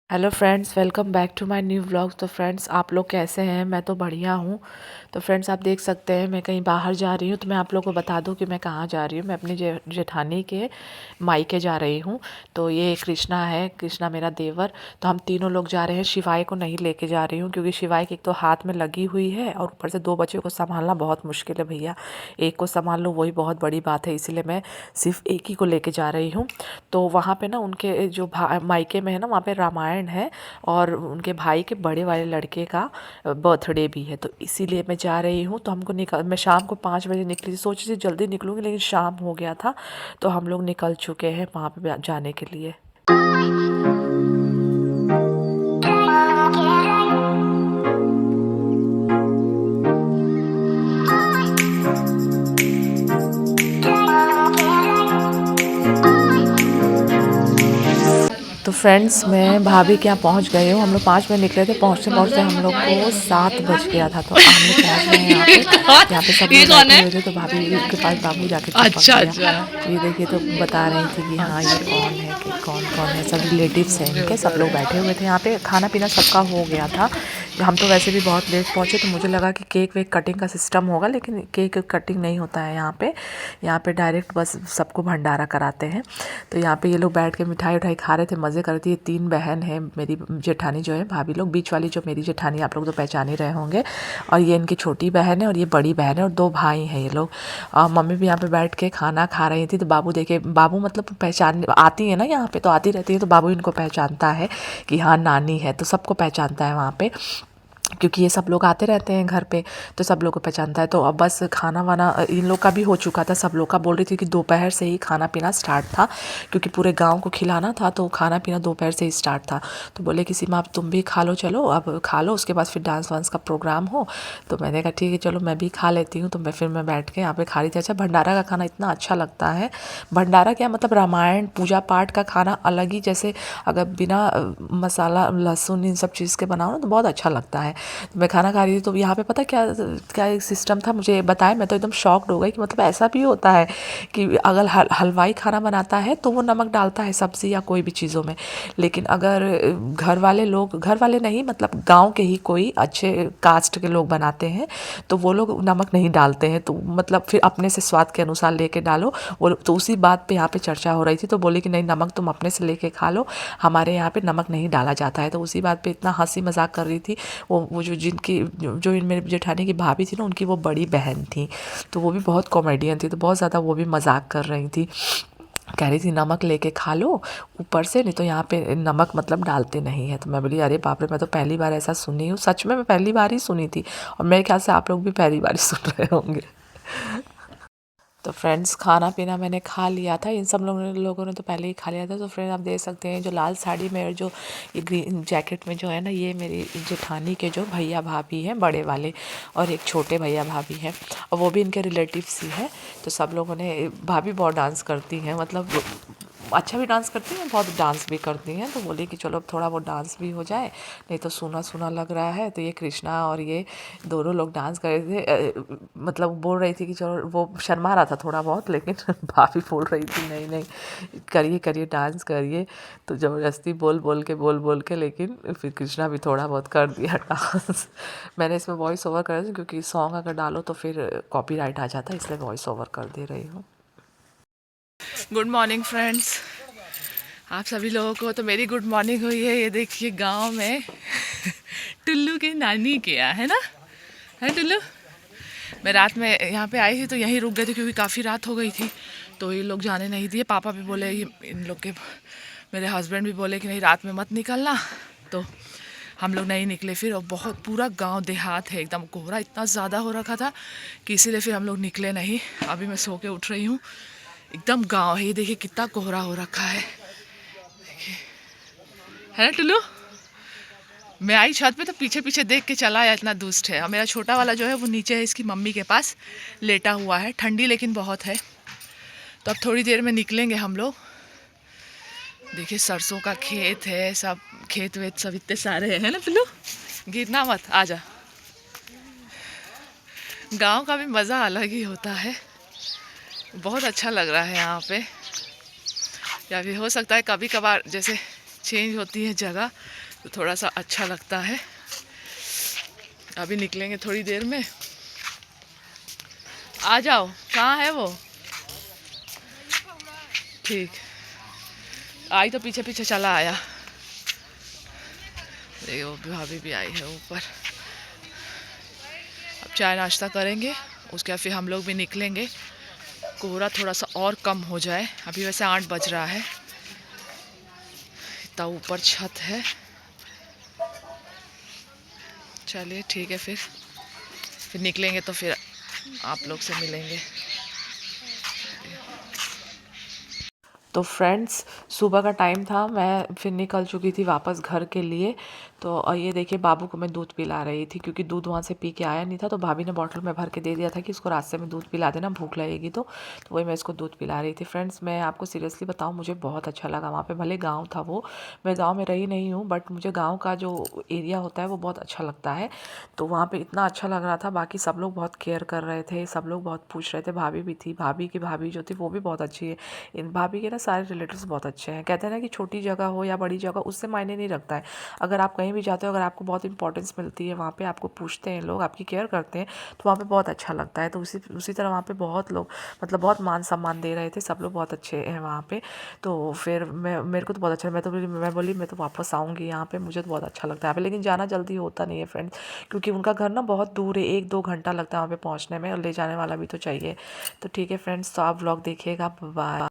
Hello friends, welcome back to my new vlog. तो friends, आप लोग कैसे हैं? मैं तो बढ़िया हूँ। तो फ्रेंड्स, आप देख सकते हैं मैं कहीं बाहर जा रही हूँ। तो मैं आप लोगों को बता दूँ कि मैं कहाँ जा रही हूँ। मैं अपनी जेठानी के मायके जा रही हूँ। तो ये कृष्णा है, कृष्णा मेरा देवर। तो हम तीनों लोग जा रहे हैं। शिवाय को नहीं लेके जा रही हूँ क्योंकि शिवाय की एक तो हाथ में लगी हुई है और ऊपर से 2 बच्चों को संभालना बहुत मुश्किल है भैया। एक को संभाल लो वही बहुत बड़ी बात है, इसीलिए मैं सिर्फ एक ही को लेके जा रही हूँ। तो वहाँ पे ना उनके जो मायके में है ना, वहाँ पे रामायण है और उनके भाई के बड़े वाले लड़के का बर्थडे भी है। तो इसीलिए मैं जा रही हूँ। तो हमको मैं शाम को 5 बजे निकली थी, सोची थी जल्दी निकलूँगी, लेकिन शाम हो गया था। तो हम लोग निकल चुके हैं वहाँ पे जाने के लिए। तो फ्रेंड्स, मैं भाभी के यहाँ पहुँच गई हूँ। हम लोग 5 बजे निकले थे। पहुँचते पहुँचते हम लोग को 7 बज गया था। तो हम लोग पहुँच गए हैं यहाँ पे। यहाँ पे सब ये लोग कौन बैठे है? हुए थे। तो भाभी के पास बाबू जाके चिपक अच्छा गया। अच्छा तो ये देखिए, तो बता रही थी कि हाँ ये कौन है, कि कौन कौन है। सब रिलेटिव्स हैं इनके, सब लोग बैठे हुए थे यहाँ पे। खाना पीना सबका हो गया था। हम तो वैसे भी बहुत लेट पहुँचे, तो मुझे लगा कि केक वेक कटिंग का सिस्टम होगा, लेकिन केक कटिंग नहीं होता है यहाँ पे। यहाँ पे डायरेक्ट बस सबको भंडारा कराते हैं। तो यहाँ पे ये लोग बैठ के मिठाई उठाई खा रहे थे, मज़े कर रही थी। ये 3 बहन है मेरी जेठानी जो है, भाभी लोग। बीच वाली जो मेरी जेठानी, आप लोग तो पहचान ही रहे होंगे। और ये इनकी छोटी बहन है और ये बड़ी बहन है और 2 भाई हैं ये लोग। मम्मी भी यहाँ पे बैठ के खाना खा रही थी। तो बाबू देखे, बाबू मतलब पहचान आती है ना यहाँ पे, तो आती रहती है। तो बाबू इनको पहचानता है कि हाँ नानी है, तो सबको पहचानता है वहाँ पे, क्योंकि ये सब लोग आते रहते हैं घर पे। तो सब लोग को पहचानता है। तो अब बस खाना वाना इन लोग का भी हो चुका था। सब लोग का बोल रही थी कि दोपहर से ही खाना पीना स्टार्ट था, क्योंकि पूरे गांव को खिलाना था। तो खाना पीना दोपहर से ही स्टार्ट था। तो बोले कि सीमा, अब तुम भी खा लो, चलो अब खा लो, उसके बाद फिर डांस वांस का प्रोग्राम हो। तो मैंने कहा ठीक है चलो मैं भी खा लेती हूँ। तो मैं बैठ के यहाँ पे खा रही थी। अच्छा, भंडारा का खाना इतना अच्छा लगता है। भंडारा क्या मतलब, रामायण पूजा पाठ का खाना अलग ही, जैसे अगर बिना मसाला लहसुन इन सब चीज़ के बनाओ ना, तो बहुत अच्छा लगता है। तो मैं खाना खा रही थी। तो यहाँ पे पता क्या क्या एक सिस्टम था, मुझे बताया, मैं तो एकदम शॉक्ड हो गई कि मतलब ऐसा भी होता है कि अगर हलवाई खाना बनाता है तो वो नमक डालता है सब्ज़ी या कोई भी चीज़ों में। लेकिन अगर घर वाले लोग, घर वाले नहीं मतलब गांव के ही कोई अच्छे कास्ट के लोग बनाते हैं, तो वो लोग नमक नहीं डालते हैं। तो मतलब फिर अपने से स्वाद के अनुसार लेके डालो। वो तो उसी बात पे यहाँ पे चर्चा हो रही थी। तो बोले कि नहीं, नमक तुम अपने से लेके खा लो, हमारे यहाँ पे नमक नहीं डाला जाता है। तो उसी बात पे इतना हंसी मजाक कर रही थी। वो जो जिनकी जो इन मेरे जेठानी की भाभी थी ना, उनकी वो बड़ी बहन थी। तो वो भी बहुत कॉमेडियन थी। तो बहुत ज़्यादा वो भी मजाक कर रही थी, कह रही थी नमक लेके खा लो ऊपर से, नहीं तो यहाँ पे नमक मतलब डालते नहीं है। तो मैं बोली अरे बाप रे, मैं तो पहली बार ऐसा सुनी हूँ। सच में मैं पहली बार ही सुनी थी, और मेरे ख्याल से आप लोग भी पहली बार ही सुन रहे होंगे। तो फ्रेंड्स, खाना पीना मैंने खा लिया था। इन सब लोगों ने तो पहले ही खा लिया था। तो फ्रेंड्स, आप देख सकते हैं जो लाल साड़ी में, जो ये ग्रीन जैकेट में जो है ना, ये मेरी जेठानी के जो भैया भाभी हैं बड़े वाले, और एक छोटे भैया भाभी हैं, और वो भी इनके रिलेटिव्स ही हैं। तो सब लोगों ने, भाभी बहुत डांस करती हैं, मतलब अच्छा भी डांस करती हैं, बहुत डांस भी करती हैं। तो बोली कि चलो अब थोड़ा वो डांस भी हो जाए, नहीं तो सूना सूना लग रहा है। तो ये कृष्णा और ये दोनों लोग डांस कर रहे थे। मतलब बोल रही थी कि चलो, वो शर्मा रहा था थोड़ा बहुत, लेकिन भाभी बोल रही थी नहीं नहीं करिए करिए डांस करिए। तो ज़बरदस्ती बोल बोल के लेकिन फिर कृष्णा भी थोड़ा बहुत कर दिया डांस। मैंने इसमें वॉइस ओवर कर दी, क्योंकि सॉन्ग अगर डालो तो फिर कॉपीराइट आ जाता है, इसलिए वॉइस ओवर कर दे रही हूँ। Good morning friends. आप सभी लोगों को तो मेरी गुड मॉर्निंग हुई है। ये देखिए गांव में टुल्लू की नानी के यहाँ है ना, है टुल्लू। मैं रात में यहाँ पे आई थी तो यहीं रुक गए थे, क्योंकि काफ़ी रात हो गई थी। तो ये लोग जाने नहीं दिए। पापा भी बोले, ये इन लोग के मेरे हस्बैंड भी बोले कि नहीं रात में मत निकलना। तो हम लोग नहीं निकले फिर। और बहुत पूरा गांव देहात है, एकदम कोहरा इतना ज़्यादा हो रखा था कि इसीलिए फिर हम लोग निकले नहीं। अभी मैं सो के उठ रही हूँ। एकदम गांव है। ये देखिए कितना कोहरा हो रखा है ना टुल्लू। मैं आई छत पे तो पीछे पीछे देख के चला आया, इतना दुष्ट है। और मेरा छोटा वाला जो है वो नीचे है, इसकी मम्मी के पास लेटा हुआ है। ठंडी लेकिन बहुत है। तो अब थोड़ी देर में निकलेंगे हम लोग। देखिए सरसों का खेत है, सब खेत वेत सब इतने सारे हैं ना टुल्लू। गिरना मत, आ जा। गांव का भी मज़ा अलग ही होता है। बहुत अच्छा लग रहा है यहाँ पे। या भी हो सकता है कभी कभार जैसे चेंज होती है जगह तो थोड़ा सा अच्छा लगता है। अभी निकलेंगे थोड़ी देर में। आ जाओ, कहाँ है वो? ठीक, आई तो पीछे पीछे चला आया। देखो भाभी भी आई है ऊपर। अब चाय नाश्ता करेंगे, उसके बाद फिर हम लोग भी निकलेंगे। कोहरा थोड़ा सा और कम हो जाए। अभी वैसे 8 बज रहा है, इतना ऊपर छत है। चलिए ठीक है, फिर निकलेंगे तो फिर आप लोग से मिलेंगे। तो फ्रेंड्स सुबह का टाइम था, मैं फिर निकल चुकी थी वापस घर के लिए। तो ये देखिए बाबू को मैं दूध पिला रही थी क्योंकि दूध वहाँ से पी के आया नहीं था। तो भाभी ने बॉटल में भर के दे दिया था कि इसको रास्ते में दूध पिला देना, भूख लगेगी तो वही मैं इसको दूध पिला रही थी। फ्रेंड्स मैं आपको सीरियसली बताऊँ, मुझे बहुत अच्छा लगा वहाँ पे। भले गाँव था वो, मैं गाँव में रही नहीं हूँ, बट मुझे गाँव का जो एरिया होता है वो बहुत अच्छा लगता है। तो वहाँ पर इतना अच्छा लग रहा था। बाकी सब लोग बहुत केयर कर रहे थे, सब लोग बहुत पूछ रहे थे। भाभी भी थी, भाभी की भाभी जो थी वो भी बहुत अच्छी है। इन भाभी के ना सारे रिलेटिव्स बहुत अच्छे हैं। कहते हैं ना कि छोटी जगह हो या बड़ी जगह उससे मायने नहीं रखता है। अगर आप कहीं भी जाते हो, अगर आपको बहुत इंपॉर्टेंस मिलती है वहाँ पे, आपको पूछते हैं लोग, आपकी केयर करते हैं, तो वहाँ पे बहुत अच्छा लगता है। तो उसी तरह वहाँ पे बहुत लोग मतलब बहुत मान सम्मान दे रहे थे, सब लोग बहुत अच्छे हैं वहाँ पे। तो फिर मेरे को तो बहुत अच्छा, मैं बोली मैं तो वापस आऊँगी यहाँ पे, मुझे तो बहुत अच्छा लगता है यहाँ पे। लेकिन जाना जल्दी होता नहीं है फ्रेंड्स, क्योंकि उनका घर ना बहुत दूर है, 1-2 घंटा लगता है वहाँ पे पहुँचने में, और ले जाने वाला भी तो चाहिए। तो ठीक है फ्रेंड्स, तो आप व्लॉग देखिएगा। बाय।